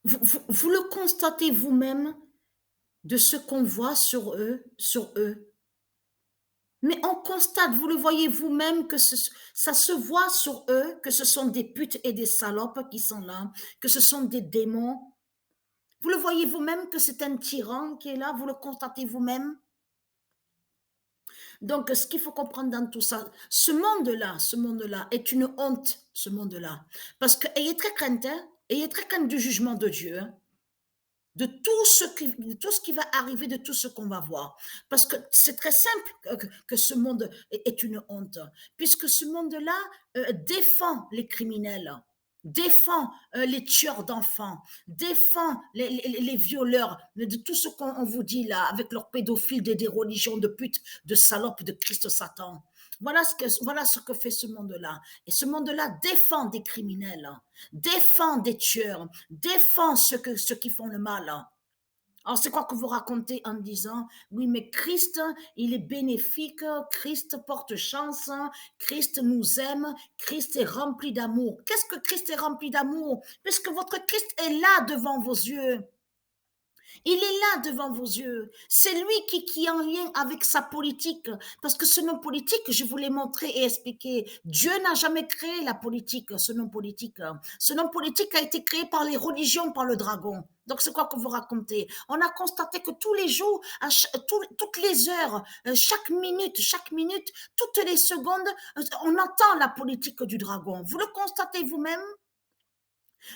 Vous le constatez vous-même de ce qu'on voit sur eux. Mais on constate, vous le voyez vous-même que ça se voit sur eux, que ce sont des putes et des salopes qui sont là, que ce sont des démons. Vous le voyez vous-même que c'est un tyran qui est là, vous le constatez vous-même. Donc, ce qu'il faut comprendre dans tout ça, ce monde-là est une honte, ce monde-là. Parce que, ayez très crainte, hein, ayez très crainte du jugement de Dieu, hein, de tout ce qui va arriver, de tout ce qu'on va voir. Parce que c'est très simple que ce monde est une honte, puisque ce monde-là défend les criminels, défend les tueurs d'enfants, défend les violeurs, de tout ce qu'on vous dit là, avec leurs pédophiles, des religions de putes, de salopes, de Christ Satan. Voilà ce que fait ce monde-là. Et ce monde-là défend des criminels, défend des tueurs, défend ceux qui font le mal. Alors, c'est quoi que vous racontez en disant, oui, mais Christ, il est bénéfique, Christ porte chance, Christ nous aime, Christ est rempli d'amour. Qu'est-ce que Christ est rempli d'amour? Puisque votre Christ est là devant vos yeux. Il est là devant vos yeux. C'est lui qui est en lien avec sa politique. Parce que ce nom politique, je vous l'ai montré et expliqué. Dieu n'a jamais créé la politique, ce nom politique. Ce nom politique a été créé par les religions, par le dragon. Donc, c'est quoi que vous racontez? On a constaté que tous les jours, toutes les heures, chaque minute, toutes les secondes, on entend la politique du dragon. Vous le constatez vous-même?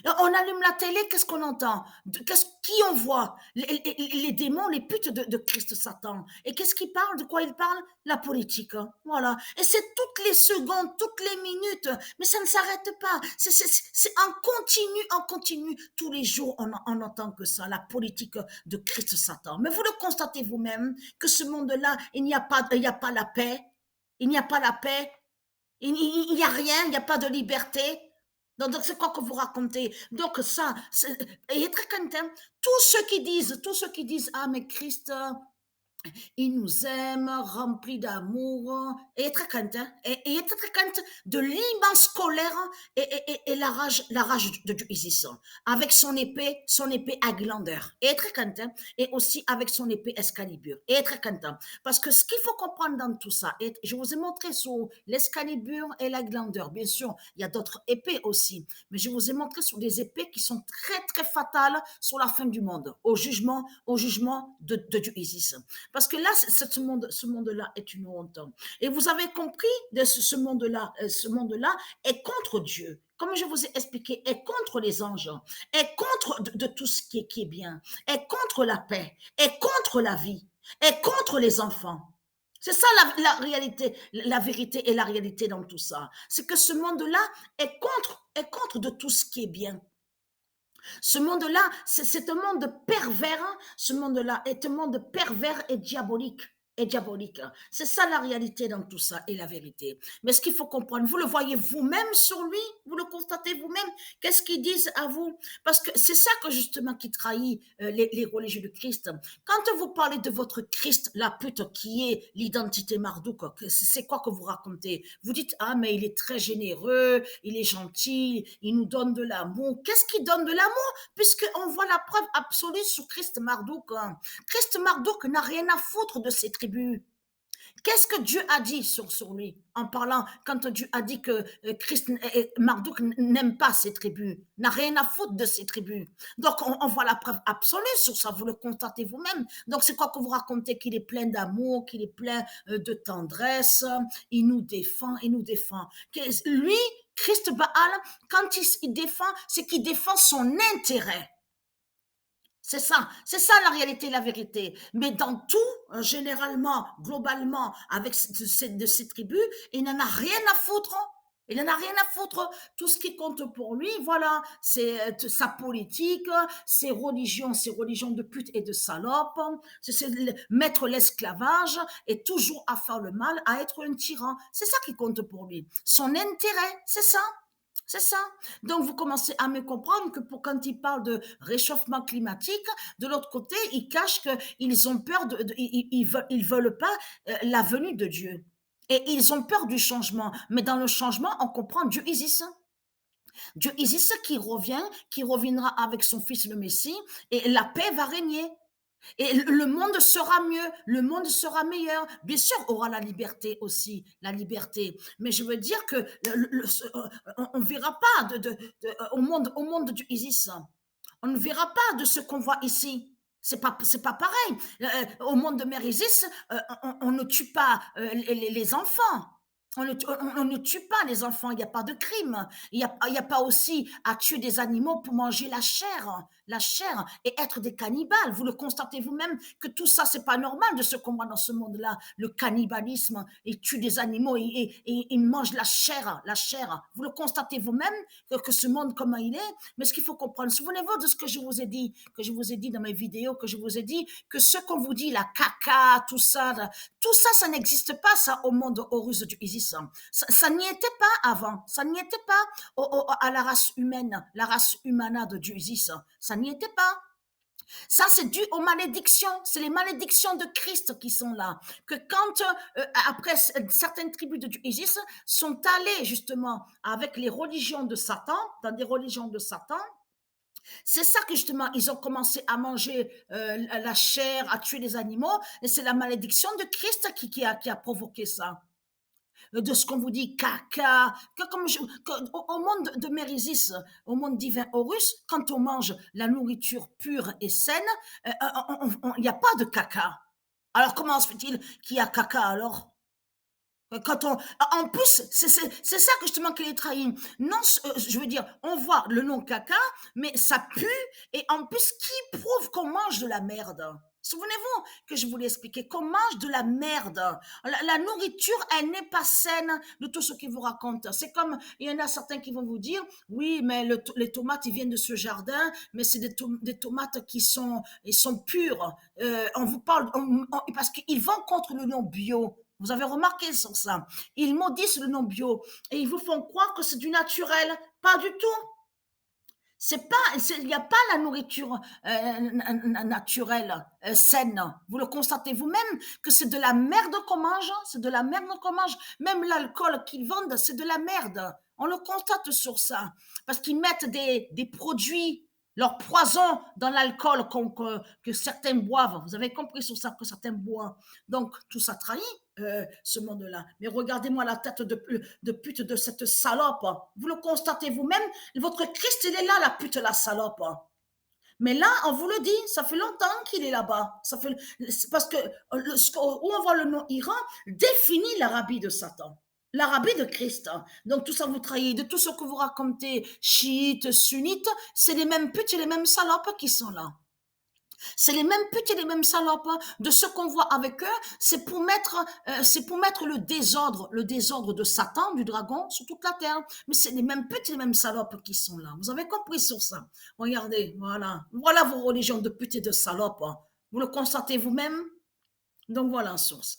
On allume la télé, qu'est-ce qu'on entend? Qui on voit? Les démons, les putes de Christ Satan. Et qu'est-ce qu'ils parlent? De quoi ils parlent? La politique, hein. Voilà. Et c'est toutes les secondes, toutes les minutes. Mais ça ne s'arrête pas. C'est en continu. Tous les jours, on entend que ça, la politique de Christ Satan. Mais vous le constatez vous-même que ce monde-là, il n'y a pas la paix. Il n'y a pas la paix. Il n'y a rien, il n'y a pas de liberté. Donc c'est quoi que vous racontez? Donc ça, et très content. Tous ceux qui disent, ah mais Christ, il nous aime, rempli d'amour, et très crainte, hein, et très crainte de l'immense colère et la rage de Dieu Isis, avec son épée à glandeur, et très crainte, hein, et aussi avec son épée Excalibur, et très content. Parce que ce qu'il faut comprendre dans tout ça, et je vous ai montré sur l'Excalibur et la glandeur, bien sûr, il y a d'autres épées aussi, mais je vous ai montré sur des épées qui sont très très fatales sur la fin du monde, au jugement de Dieu Isis. Parce que là, ce monde-là est une honte. Et vous avez compris de ce monde-là, ce monde-là est contre Dieu. Comme je vous ai expliqué, est contre les anges, est contre de tout ce qui est bien, est contre la paix, est contre la vie, est contre les enfants. C'est ça la réalité, la vérité et la réalité dans tout ça. C'est que ce monde-là est contre de tout ce qui est bien. Ce monde-là, c'est un monde pervers, hein. Ce monde-là est un monde pervers et diabolique. Et diabolique. C'est ça la réalité dans tout ça et la vérité. Mais ce qu'il faut comprendre, vous le voyez vous-même sur lui, vous le constatez vous-même. Qu'est-ce qu'ils disent à vous? Parce que c'est ça que justement qui trahit les religieux de Christ. Quand vous parlez de votre Christ, la pute qui est l'identité Marduk, c'est quoi que vous racontez? Vous dites, ah mais il est très généreux, il est gentil, il nous donne de l'amour. Qu'est-ce qui donne de l'amour? Puisqu'on voit la preuve absolue sur Christ Marduk, hein. Christ Marduk n'a rien à foutre de ses tribus. Qu'est-ce que Dieu a dit sur lui en parlant, quand Dieu a dit que Marduk n'aime pas ses tribus, n'a rien à foutre de ses tribus. Donc on voit la preuve absolue sur ça, vous le constatez vous-même. Donc c'est quoi que vous racontez? Qu'il est plein d'amour, qu'il est plein de tendresse, il nous défend. Lui, Christ Baal, quand il défend, c'est qu'il défend son intérêt. C'est ça la réalité, la vérité. Mais dans tout, généralement, globalement, avec de ces tribus, il n'en a rien à foutre, hein. Il n'en a rien à foutre. Tout ce qui compte pour lui, voilà, c'est sa politique, ses religions de pute et de salope, c'est mettre l'esclavage et toujours à faire le mal, à être un tyran. C'est ça qui compte pour lui. Son intérêt, c'est ça. C'est ça. Donc, vous commencez à me comprendre que quand ils parlent de réchauffement climatique, de l'autre côté, ils cachent qu'ils ont peur, ils veulent pas la venue de Dieu. Et ils ont peur du changement. Mais dans le changement, on comprend Dieu existe. Dieu Isis qui reviendra avec son fils le Messie, et la paix va régner. Et le monde sera mieux, le monde sera meilleur. Bien sûr, aura la liberté aussi, la liberté. Mais je veux dire que on ne verra pas au monde du Isis. On ne verra pas de ce qu'on voit ici. C'est pas pareil. Au monde de Mère Isis, on ne tue pas les enfants. On ne tue pas les enfants, il n'y a pas de crime. Il y a pas aussi à tuer des animaux pour manger la chair et être des cannibales. Vous le constatez vous-même que tout ça, c'est pas normal de ce qu'on voit dans ce monde-là. Le cannibalisme, ils tuent des animaux et ils mangent la chair, la chair. Vous le constatez vous-même que ce monde, comment il est. Mais ce qu'il faut comprendre, souvenez-vous de ce que je vous ai dit, que je vous ai dit dans mes vidéos, que je vous ai dit que ce qu'on vous dit, la caca, tout ça, ça n'existe pas, ça, au monde horus du Isis. Ça n'y était pas avant. Ça n'y était pas à la race humaine, la race humana de Dieu Isis. Ça n'y était pas. Ça, c'est dû aux malédictions. C'est les malédictions de Christ qui sont là. Que quand, après, certaines tribus de Dieu Isis sont allées justement avec les religions de Satan, dans des religions de Satan, c'est ça que justement, ils ont commencé à manger la chair, à tuer les animaux, et c'est la malédiction de Christ qui a provoqué ça. De ce qu'on vous dit, caca, au monde de Mérisis, au monde divin Horus, quand on mange la nourriture pure et saine, il n'y a pas de caca. Alors comment se fait-il qu'il y a caca alors? Quand on, en plus, c'est ça que justement qu'il est trahi. Non, je veux dire, on voit le nom caca, mais ça pue, et en plus, qui prouve qu'on mange de la merde? Souvenez-vous que je voulais expliquer qu'on mange de la merde. La nourriture, elle n'est pas saine de tout ce qu'ils vous racontent. C'est comme, il y en a certains qui vont vous dire, oui, mais les tomates, ils viennent de ce jardin, mais c'est des tomates ils sont pures. On vous parle, parce qu'ils vont contre le nom bio. Vous avez remarqué sur ça. Ils maudissent le nom bio et ils vous font croire que c'est du naturel. Pas du tout. Il n'y a pas la nourriture naturelle, saine. Vous le constatez vous-même que c'est de la merde qu'on mange. C'est de la merde qu'on mange. Même l'alcool qu'ils vendent, c'est de la merde. On le constate sur ça. Parce qu'ils mettent des produits, leur poison dans l'alcool que certains boivent. Vous avez compris sur ça que certains boivent. Donc, tout ça trahit ce monde-là. Mais regardez-moi la tête de pute de cette salope. Vous le constatez vous-même. Votre Christ, il est là, la pute, la salope. Mais là, on vous le dit, ça fait longtemps qu'il est là-bas. Parce que où on voit le nom Iran définit l'Arabie de Satan. L'Arabie de Christ. Donc tout ça vous trahit. De tout ce que vous racontez, chiites, sunnites, c'est les mêmes putes et les mêmes salopes qui sont là. C'est les mêmes putes et les mêmes salopes. De ce qu'on voit avec eux, c'est pour mettre le désordre de Satan, du dragon, sur toute la terre. Mais c'est les mêmes putes et les mêmes salopes qui sont là. Vous avez compris sur ça. Regardez, voilà. Voilà vos religions de putes et de salopes. Vous le constatez vous-même. Donc voilà sur ça.